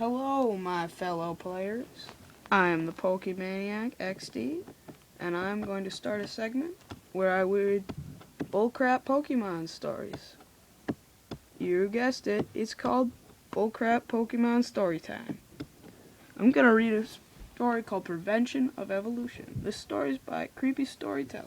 Hello, my fellow players. I am the Pokemaniac XD, and I'm going to start a segment where I read bullcrap Pokemon stories. You guessed it, it's called Bullcrap Pokemon Storytime. I'm going to read a story called Prevention of Evolution. This story is by Creepy Storyteller.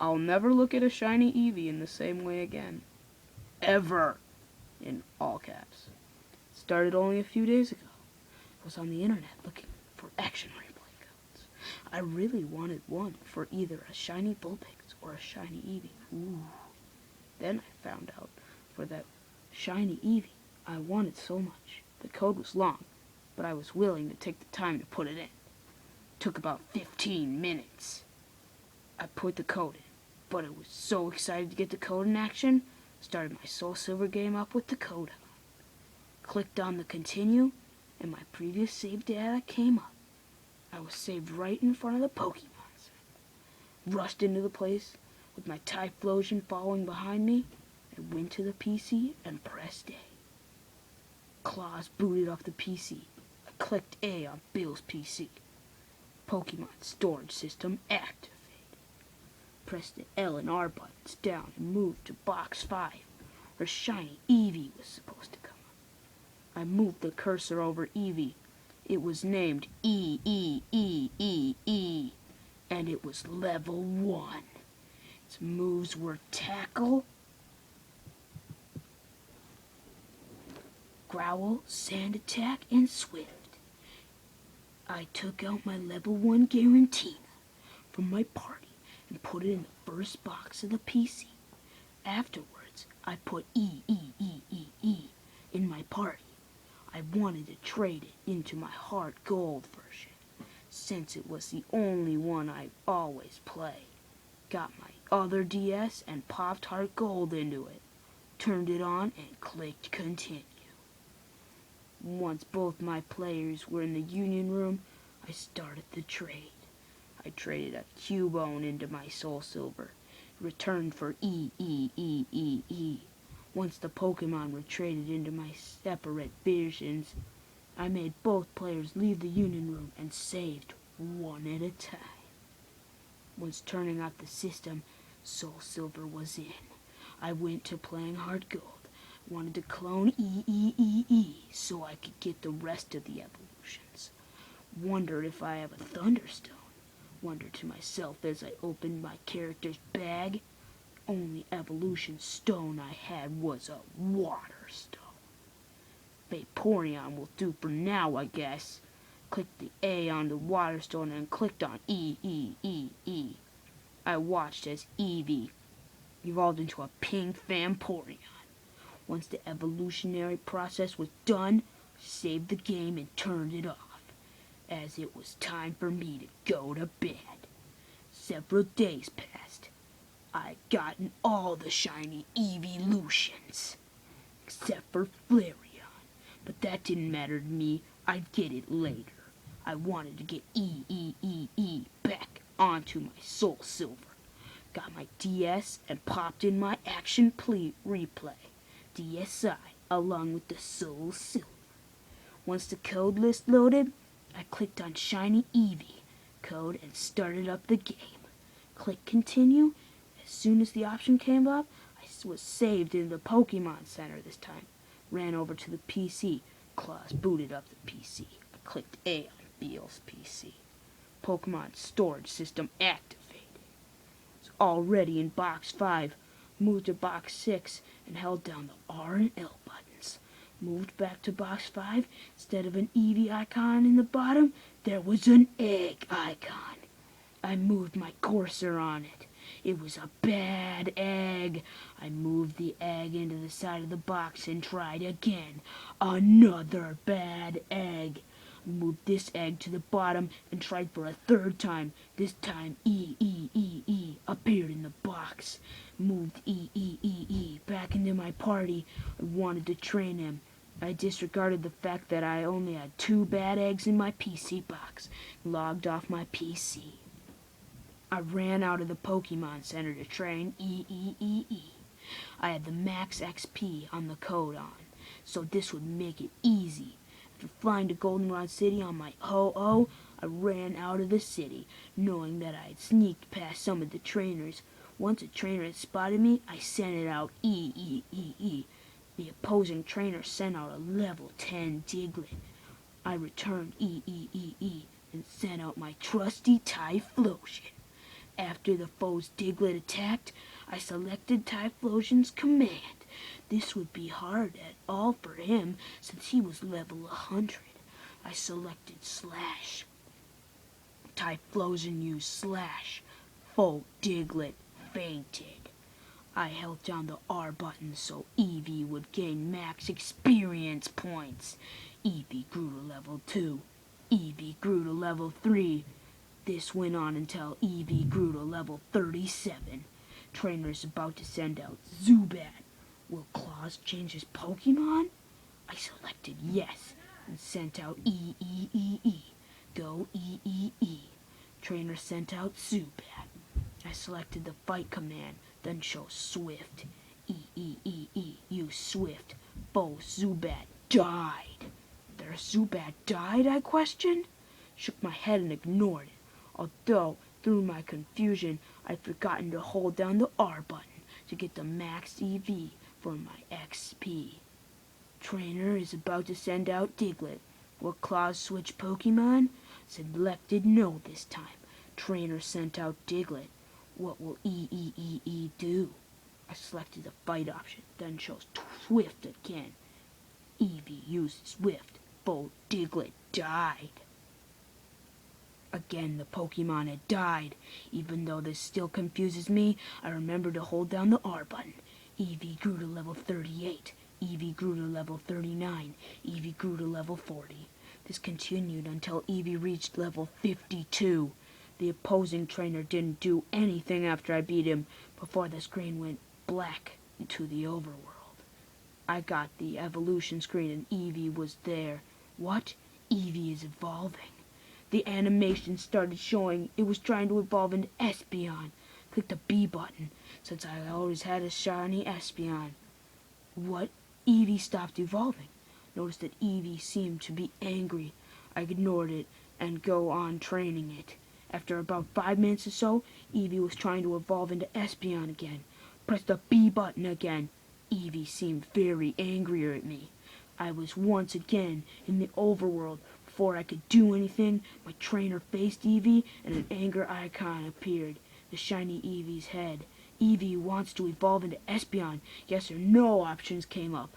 I'll never look at a shiny Eevee in the same way again. Ever. In all caps. Started only a few days ago. I was on the internet looking for action replay codes. I really wanted one for either a shiny Bullpix or a shiny Eevee. Ooh. Then I found out for that shiny Eevee I wanted so much. The code was long, but I was willing to take the time to put it in. It took about 15 minutes. I put the code in, but I was so excited to get the code in action, started my Soul Silver game up with the code on. Clicked on the continue, and my previous save data came up. I was saved right in front of the Pokemon Center. Rushed into the place with my Typhlosion following behind me. I went to the PC and pressed A. Claws booted off the PC. I clicked A on Bill's PC. Pokemon storage system activated. Pressed the L and R buttons down and moved to box 5, where shiny Eevee was supposed to come. I moved the cursor over Eevee. It was named E, and it was level 1. Its moves were Tackle, Growl, Sand Attack, and Swift. I took out my level 1 Garantina from my party and put it in the first box of the PC. Afterwards, I put E in my party. I wanted to trade it into my Heart Gold version, since it was the only one I always play. Got my other DS and popped Heart Gold into it, turned it on, and clicked continue. Once both my players were in the Union Room, I started the trade. I traded a Cubone into my Soul Silver, returned for E. Once the Pokemon were traded into my separate versions, I made both players leave the Union Room and saved one at a time. Once turning off the system, Soul Silver was in. I went to playing Heart Gold. Wanted to clone E so I could get the rest of the evolutions. Wondered if I have a Thunderstone. Wondered to myself as I opened my character's bag. Only evolution stone I had was a Water Stone. Vaporeon will do for now, I guess. Clicked the A on the Water Stone and clicked on E. I watched as Eevee evolved into a pink Vaporeon. Once the evolutionary process was done, I saved the game and turned it off, as it was time for me to go to bed. Several days passed. I'd gotten all the shiny Eeveelutions, except for Flareon, but that didn't matter to me. I'd get it later. I wanted to get E back onto my Soul Silver. Got my DS and popped in my Action Replay, DSi, along with the Soul Silver. Once the code list loaded, I clicked on Shiny Eevee code and started up the game. Click continue. As soon as the option came up, I was saved in the Pokemon Center this time. Ran over to the PC. Claws booted up the PC. I clicked A on Beal's PC. Pokemon storage system activated. It's already in box 5. Moved to box 6 and held down the R and L buttons. Moved back to box 5. Instead of an Eevee icon in the bottom, there was an egg icon. I moved my cursor on it. It was a bad egg. I moved the egg into the side of the box and tried again. Another bad egg. I moved this egg to the bottom and tried for a third time. This time E appeared in the box. Moved E back into my party. I wanted to train him. I disregarded the fact that I only had 2 bad eggs in my PC box. Logged off my PC. I ran out of the Pokemon Center to train E. I had the max XP on the code on. so this would make it easy. After flying to Goldenrod City on my Ho-Oh, I ran out of the city, knowing that I had sneaked past some of the trainers. Once a trainer had spotted me, I sent it out E-E-E-E. The opposing trainer sent out a level 10 Diglett. I returned E-E-E-E and sent out my trusty Typhlosion. After the foe's Diglett attacked, I selected Typhlosion's command. This would be hard at all for him since he was level 100. I selected Slash. Typhlosion used Slash. Foe Diglett fainted. I held down the R button so Eevee would gain max experience points. Eevee grew to level 2. Eevee grew to level 3. This went on until Eevee grew to level 37. Trainer's about to send out Zubat. Will Claus change his Pokemon? I selected yes and sent out E-E-E-E. Go E-E-E. Trainer sent out Zubat. I selected the fight command, then chose Swift. E-E-E-E. Use Swift. Foe Zubat died. Their Zubat died, I questioned? Shook my head and ignored it. Although, through my confusion, I'd forgotten to hold down the R button to get the max EV for my XP. Trainer is about to send out Diglett. Will Claus switch Pokemon? Selected no this time. Trainer sent out Diglett. What will E-E-E-E do? I selected the fight option, then chose Swift again. Eevee used Swift. Foe Diglett died. Again, the Pokemon had died. Even though this still confuses me, I remember to hold down the R button. Eevee grew to level 38. Eevee grew to level 39. Eevee grew to level 40. This continued until Eevee reached level 52. The opposing trainer didn't do anything after I beat him before the screen went black into the overworld. I got the evolution screen and Eevee was there. What? Eevee is evolving. The animation started showing it was trying to evolve into Espeon. Click the B button, since I always had a shiny Espeon. What? Eevee stopped evolving. Noticed that Eevee seemed to be angry. I ignored it and go on training it. After about 5 minutes or so, Eevee was trying to evolve into Espeon again. Pressed the B button again. Eevee seemed very angry at me. I was once again in the overworld. Before I could do anything, my trainer faced Eevee and an anger icon appeared. The shiny Eevee's head. Eevee wants to evolve into Espeon. Yes or no options came up.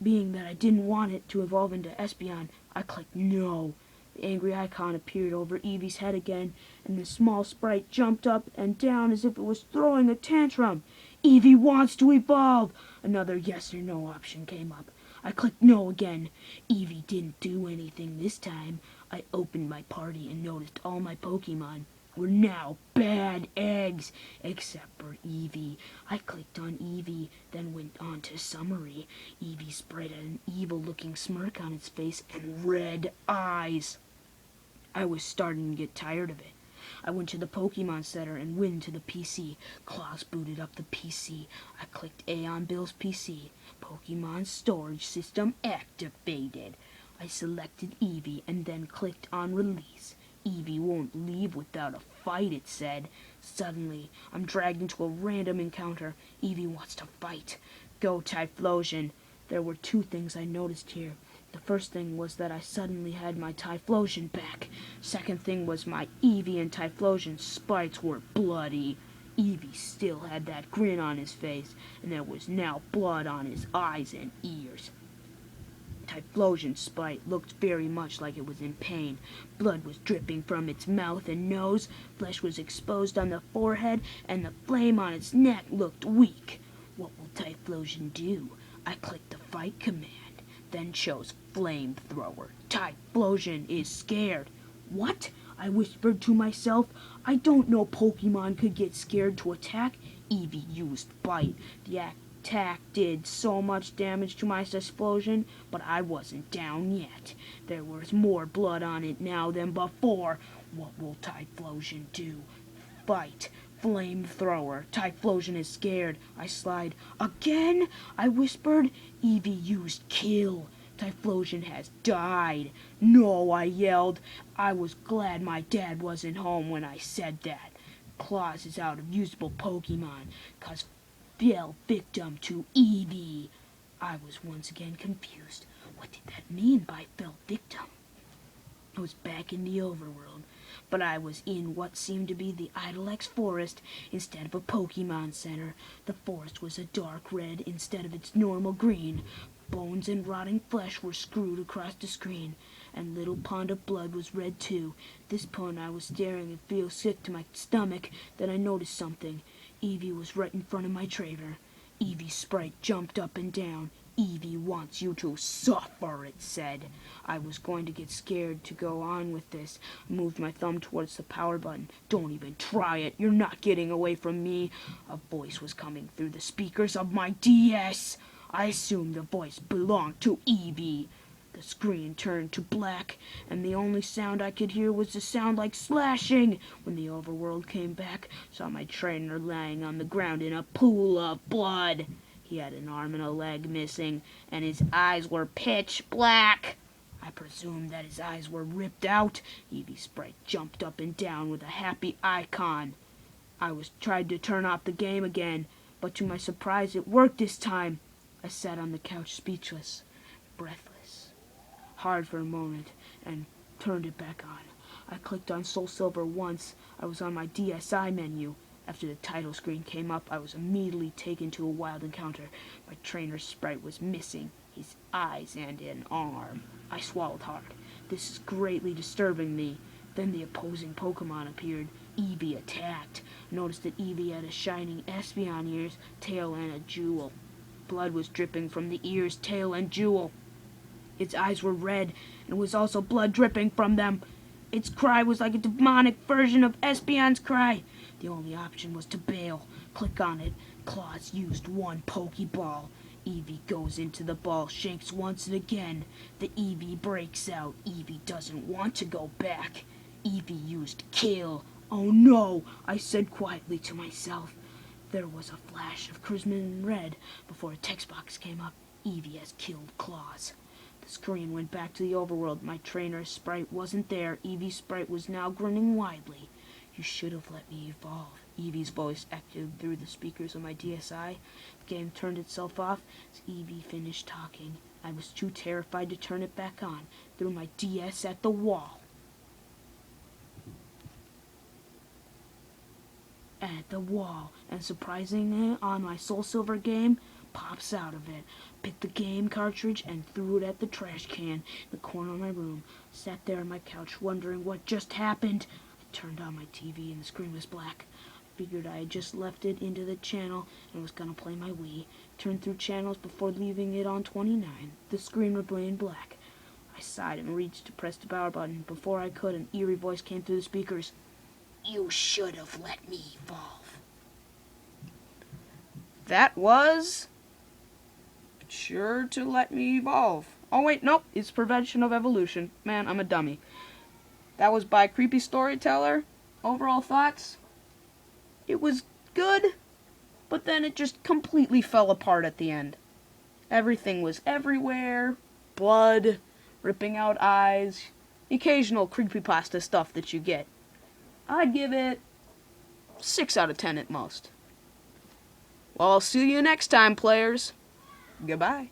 Being that I didn't want it to evolve into Espeon, I clicked no. The angry icon appeared over Eevee's head again, and the small sprite jumped up and down as if it was throwing a tantrum. Eevee wants to evolve! Another yes or no option came up. I clicked no again. Eevee didn't do anything this time. I opened my party and noticed all my Pokemon were now bad eggs, except for Eevee. I clicked on Eevee, then went on to summary. Eevee spread an evil-looking smirk on its face and red eyes. I was starting to get tired of it. I went to the Pokemon Center and went to the PC. Claus booted up the PC. I clicked A on Bill's PC. Pokemon storage system activated. I selected Eevee and then clicked on release. Eevee won't leave without a fight, it said. Suddenly, I'm dragged into a random encounter. Eevee wants to fight. Go Typhlosion. There were 2 things I noticed here. The first thing was that I suddenly had my Typhlosion back. Second thing was my Eevee and Typhlosion sprites were bloody. Eevee still had that grin on his face, and there was now blood on his eyes and ears. Typhlosion's sprite looked very much like it was in pain. Blood was dripping from its mouth and nose, flesh was exposed on the forehead, and the flame on its neck looked weak. What will Typhlosion do? I clicked the fight command, then chose Flamethrower. Typhlosion is scared. What? I whispered to myself. I don't know Pokemon could get scared to attack. Eevee used Bite. The attack did so much damage to my Typhlosion, but I wasn't down yet. There was more blood on it now than before. What will Typhlosion do? Fight. Flamethrower. Typhlosion is scared. I slide. Again? I whispered. Eevee used kill. Typhlosion has died. No, I yelled. I was glad my dad wasn't home when I said that. Claus is out of usable Pokemon, 'cause fell victim to Eevee. I was once again confused. What did that mean by fell victim? I was back in the overworld, but I was in what seemed to be the Idlex Forest instead of a Pokemon Center. The forest was a dark red instead of its normal green. Bones and rotting flesh were screwed across the screen, and Little Pond of Blood was red too. At this point I was staring and feel sick to my stomach. Then I noticed something. Eevee was right in front of my trainer. Eevee's sprite jumped up and down. Eevee wants you to suffer, it said. I was going to get scared to go on with this. I moved my thumb towards the power button. Don't even try it. You're not getting away from me. A voice was coming through the speakers of my DS. I assumed the voice belonged to Eevee. The screen turned to black, and the only sound I could hear was a sound like slashing. When the overworld came back, saw my trainer lying on the ground in a pool of blood. He had an arm and a leg missing, and his eyes were pitch black. I presumed that his eyes were ripped out. Eevee's sprite jumped up and down with a happy icon. I tried to turn off the game again, but to my surprise it worked this time. I sat on the couch speechless, breathless, hard for a moment, and turned it back on. I clicked on Soul Silver once. I was on my DSi menu. After the title screen came up, I was immediately taken to a wild encounter. My trainer's sprite was missing, his eyes and an arm. I swallowed hard. This is greatly disturbing me. Then the opposing Pokemon appeared. Eevee attacked. I noticed that Eevee had a shining Espeon ears, tail, and a jewel. Blood was dripping from the ears, tail, and jewel. Its eyes were red, and was also blood dripping from them. Its cry was like a demonic version of Espeon's cry. The only option was to bail. Click on it. Claus used one Pokeball. Eevee goes into the ball, shakes once and again. The Eevee breaks out. Eevee doesn't want to go back. Eevee used kill. Oh no, I said quietly to myself. There was a flash of crimson red before a text box came up. Eevee has killed Claus. The screen went back to the overworld. My trainer's sprite wasn't there. Eevee's sprite was now grinning widely. You should have let me evolve. Eevee's voice echoed through the speakers of my DSi. The game turned itself off as Eevee finished talking. I was too terrified to turn it back on. Threw my DS at the wall. And surprisingly, on my Soul Silver game, pops out of it. Picked the game cartridge and threw it at the trash can in the corner of my room. Sat there on my couch wondering what just happened. I turned on my TV and the screen was black. I figured I had just left it into the channel and was going to play my Wii. Turned through channels before leaving it on 29. The screen remained black. I sighed and reached to press the power button. Before I could, an eerie voice came through the speakers. You should have let me evolve. That was sure to let me evolve. Oh wait, nope, it's Prevention of Evolution. Man, I'm a dummy. That was by Creepy Storyteller. Overall thoughts? It was good, but then it just completely fell apart at the end. Everything was everywhere. Blood, ripping out eyes, the occasional creepypasta stuff that you get. I'd give it 6 out of 10 at most. Well, I'll see you next time, players. Goodbye.